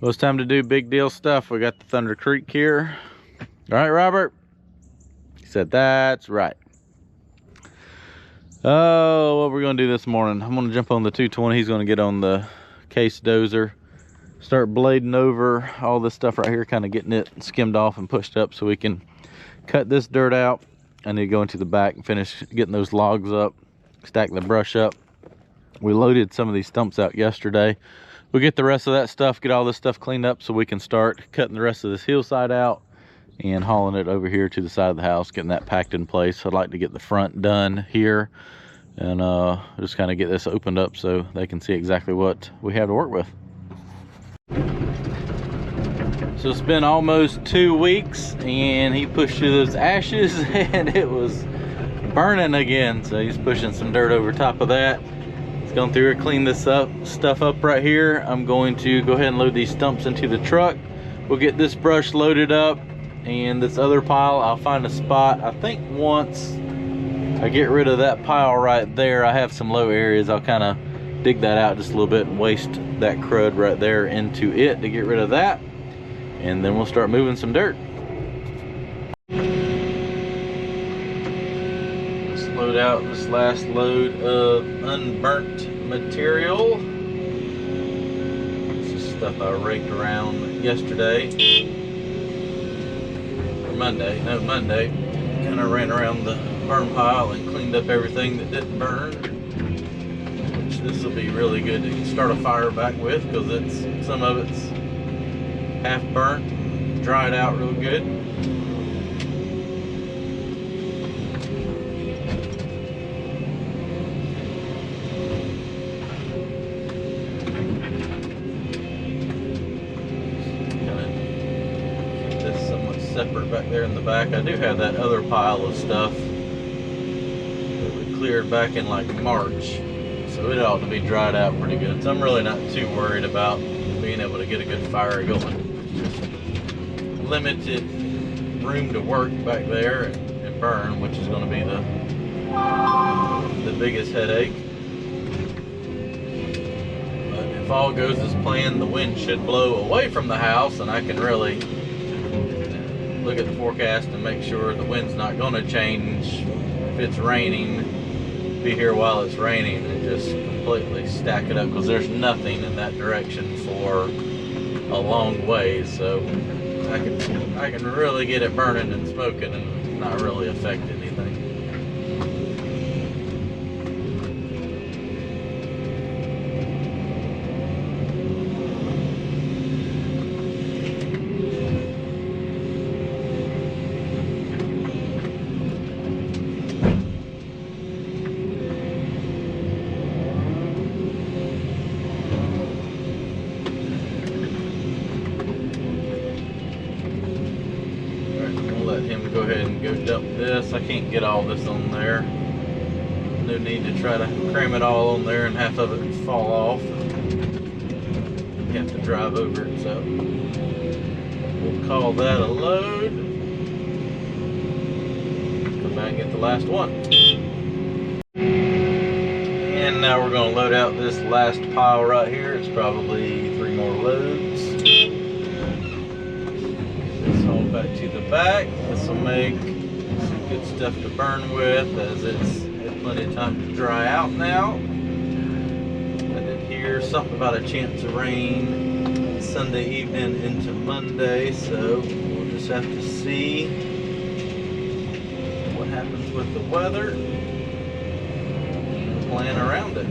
Well, it's time to do big deal stuff. We got the Thunder Creek here. All right, Robert? He said, that's right. Oh, what we're gonna do this morning, I'm gonna jump on the 220. He's gonna get on the case dozer, start blading over all this stuff right here, kind of getting it skimmed off and pushed up so we can cut this dirt out. I need to go into the back and finish getting those logs up, stack the brush up. We loaded some of these stumps out yesterday. We'll get the rest of that stuff, get all this stuff cleaned up so we can start cutting the rest of this hillside out and hauling it over here to the side of the house, getting that packed in place. I'd like to get the front done here and just kind of get this opened up so they can see exactly what we have to work with. So it's been almost 2 weeks and he pushed through those ashes and it was burning again. So he's pushing some dirt over top of that. Going through and clean this stuff up right here. I'm going to go ahead and load these stumps into the truck. We'll get this brush loaded up and this other pile, I'll find a spot. I think once I get rid of that pile right there, I have some low areas. I'll kind of dig that out just a little bit and waste that crud right there into it to get rid of that. And then we'll start moving some dirt. Load out this last load of unburnt material. This is stuff I raked around yesterday, or Monday, kind of ran around the burn pile and cleaned up everything that didn't burn, which this will be really good to start a fire back with because it's some of it's half burnt, dried out real good. Separate back there in the back. I do have that other pile of stuff that we cleared back in like March, so it ought to be dried out pretty good. So I'm really not too worried about being able to get a good fire going. Limited room to work back there and burn, which is going to be the biggest headache. But if all goes as planned, the wind should blow away from the house and I can really look at the forecast and make sure the wind's not going to change. If it's raining, be here while it's raining and just completely stack it up, because there's nothing in that direction for a long way, so I can really get it burning and smoking and not really affect anything. Go ahead and go dump this. I can't get all this on there. No need to try to cram it all on there and half of it fall off. You have to drive over it, so we'll call that a load. Come back and get the last one. And now we're going to load out this last pile right here. It's probably 3 more loads. Back to the back. This will make some good stuff to burn with, as it's had plenty of time to dry out now. I did hear something about a chance of rain Sunday evening into Monday, so we'll just have to see what happens with the weather and plan around it.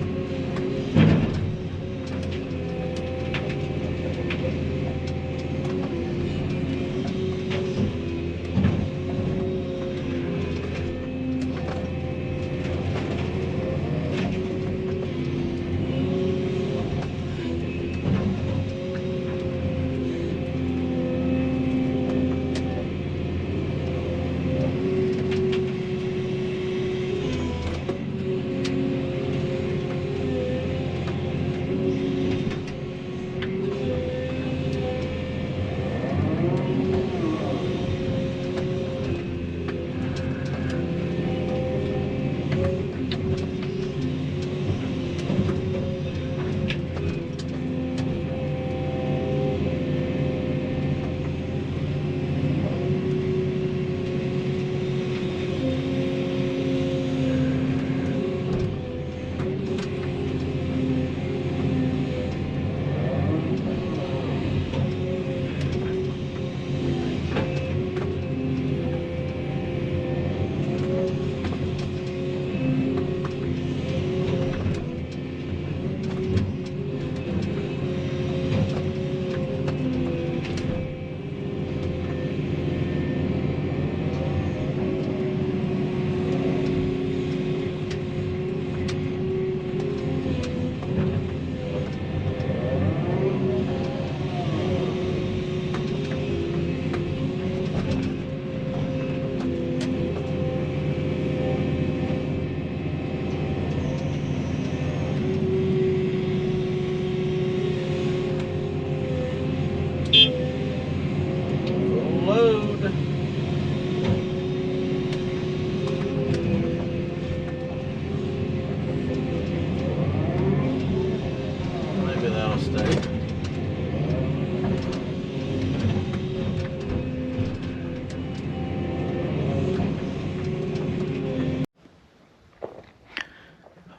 today.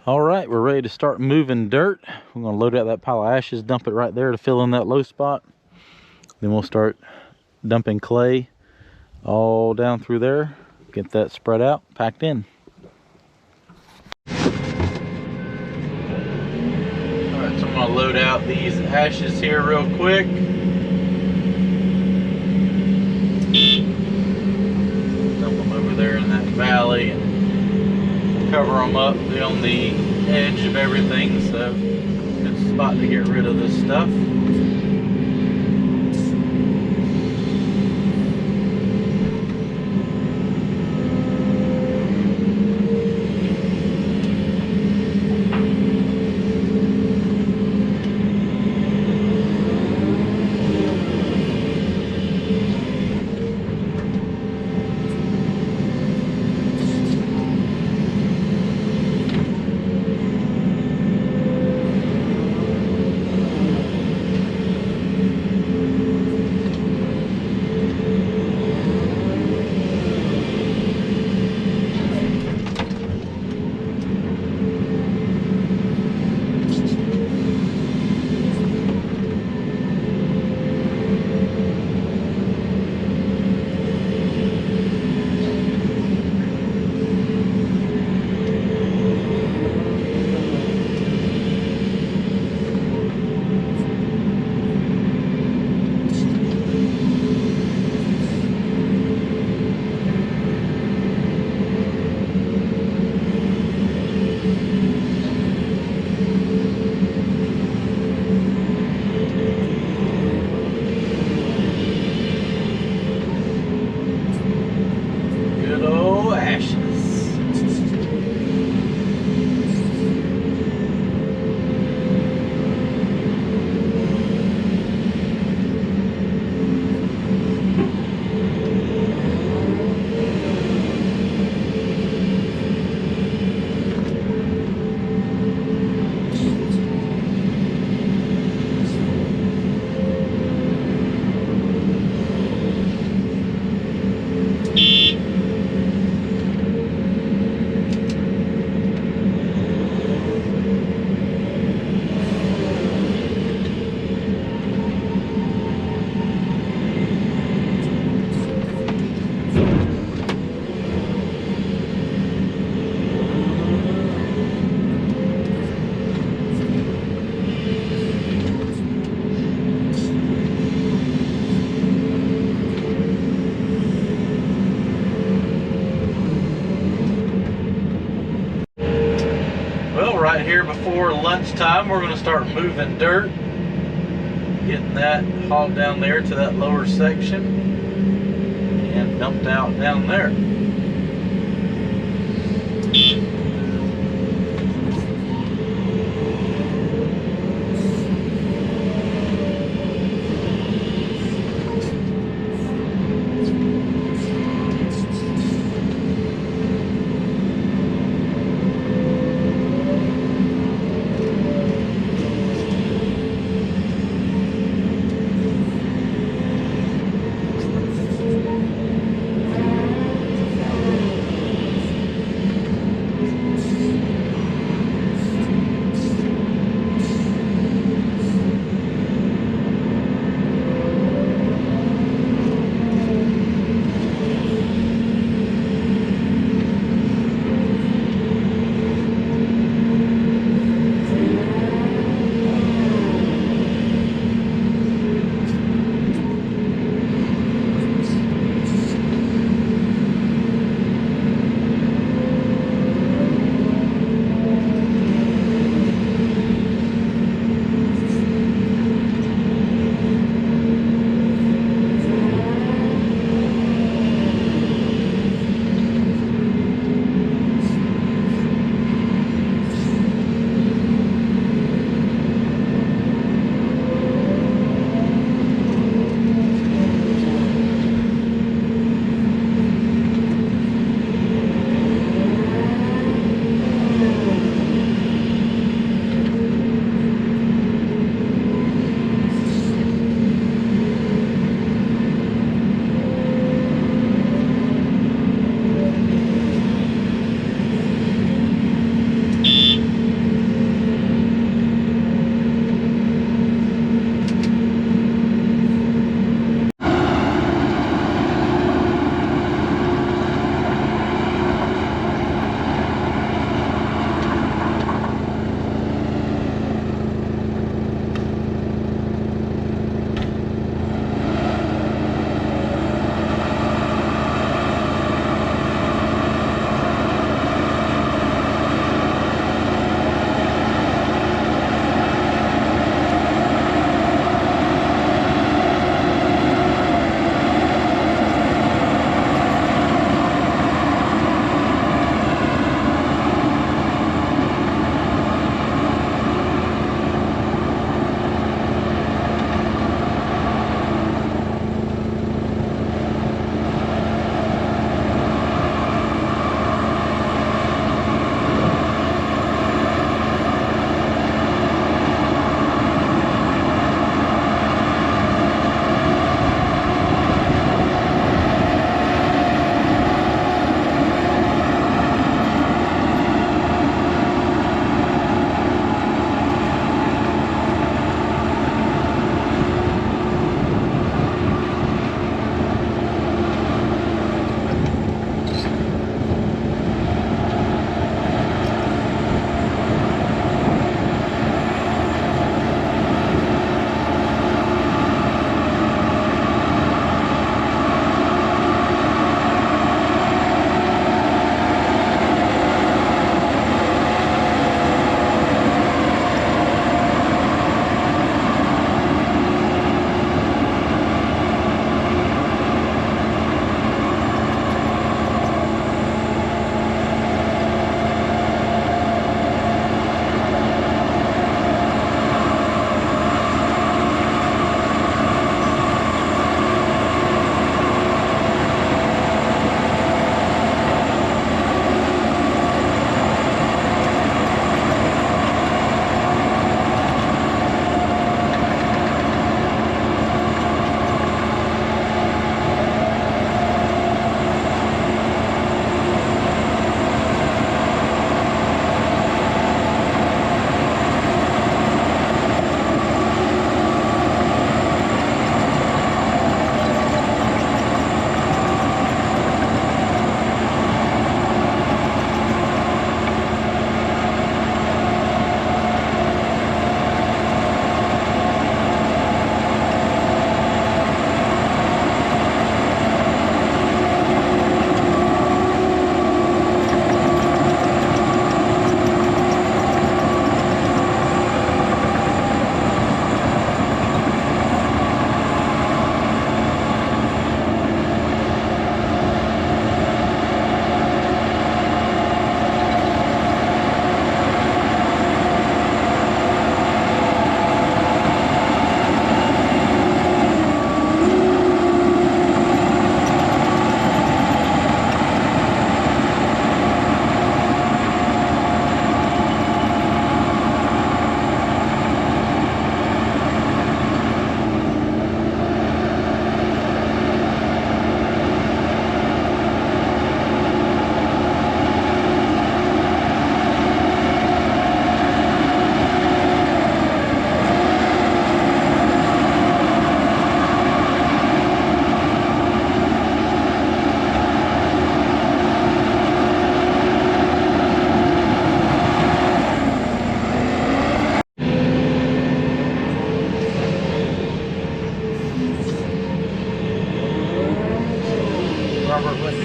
All right, we're ready to start moving dirt. We're gonna load out that pile of ashes, dump it right there to fill in that low spot. Then we'll start dumping clay all down through there, get that spread out, packed in. All right, so I'm gonna load out these ashes here real quick. Dump them over there in that valley and cover them up, be on the edge of everything, so good spot to get rid of this stuff. Right here before lunchtime, we're going to start moving dirt, getting that hauled down there to that lower section and dumped out down there.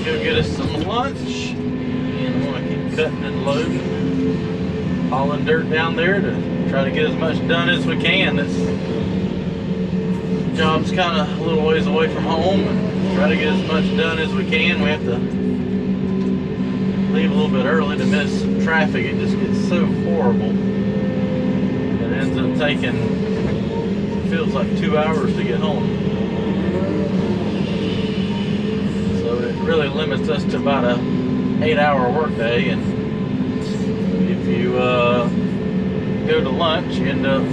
go get us some lunch. And I'm gonna keep cutting and loading, hauling dirt down there to try to get as much done as we can. This job's kind of a little ways away from home, and try to get as much done as we can. We have to leave a little bit early to miss some traffic. It just gets so horrible. It ends up taking, feels like 2 hours to get home. So it really limits us to about a 8-hour workday. And if you go to lunch, you end up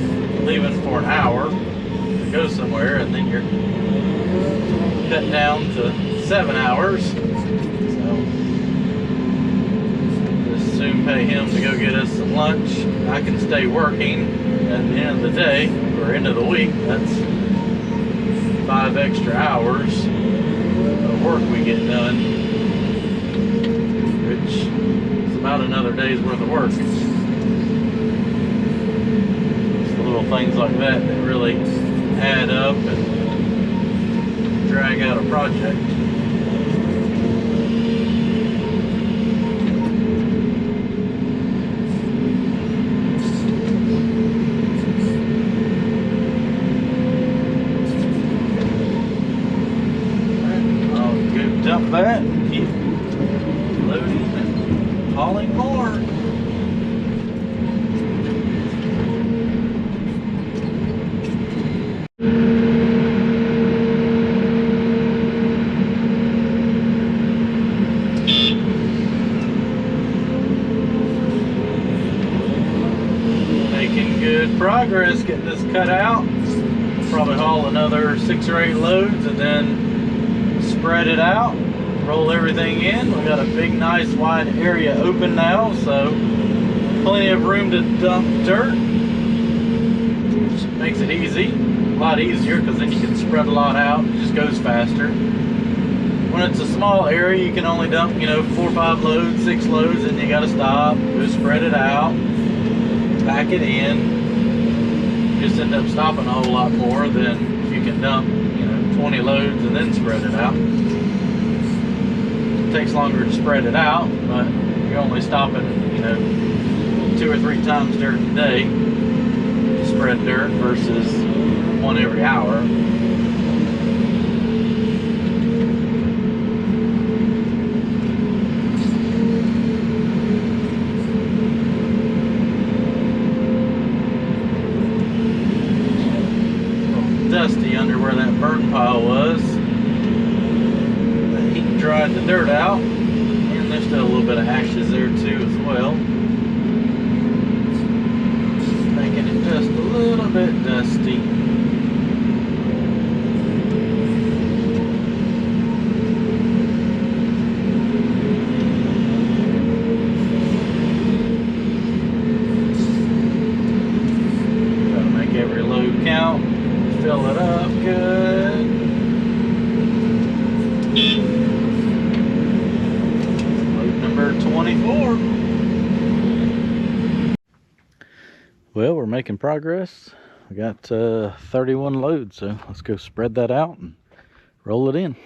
leaving for an hour to go somewhere, and then you're cut down to 7 hours. Soon pay him to go get us some lunch. I can stay working at the end of the day or end of the week. That's 5 extra hours of work we get done, which is about another day's worth of work. It's the little things like that that really add up and drag out a project. Dump that and keep loading and hauling more. Making good progress getting this cut out. Probably haul another 6 or 8 loads and then spread it out, roll everything in. We got a big, nice, wide area open now, so plenty of room to dump dirt, which makes it easy, a lot easier, because then you can spread a lot out. It just goes faster. When it's a small area, you can only dump, 4 or 5 loads, 6 loads, and you got to stop, go spread it out, pack it in. You just end up stopping a whole lot more than if you can dump 20 loads and then spread it out. It takes longer to spread it out, but you're only stopping 2 or 3 times during the day to spread dirt versus 1 every hour. Dusty under where that burn pile was. The heat dried the dirt out, and there's still a little bit of ashes there too as well, making it just a little bit dusty. Try to make every load count. Fill it up good. Load number 24. Well, we're making progress. We got 31 loads, so let's go spread that out and roll it in.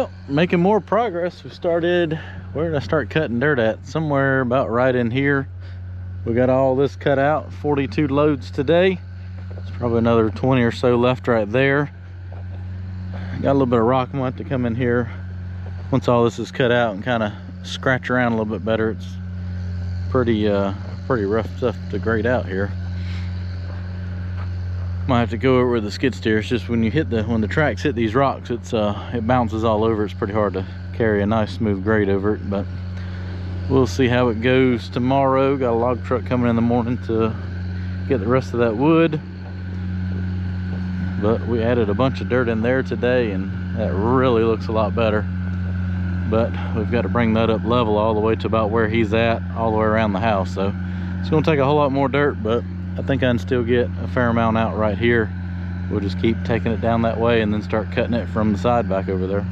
Well, making more progress. We started, where did I start cutting dirt at? Somewhere about right in here. We got all this cut out, 42 loads today. It's probably another 20 or so left right there. Got a little bit of rock. I'm gonna have to come in here once all this is cut out and kind of scratch around a little bit better. It's pretty rough stuff to grade out here. Might have to go over with the skid steer. It's just when the tracks hit these rocks, it bounces all over. It's pretty hard to carry a nice smooth grade over it, but we'll see how it goes tomorrow. Got a log truck coming in the morning to get the rest of that wood, but we added a bunch of dirt in there today and that really looks a lot better. But we've got to bring that up level all the way to about where he's at, all the way around the house. So it's going to take a whole lot more dirt, but I think I can still get a fair amount out right here. We'll just keep taking it down that way and then start cutting it from the side back over there.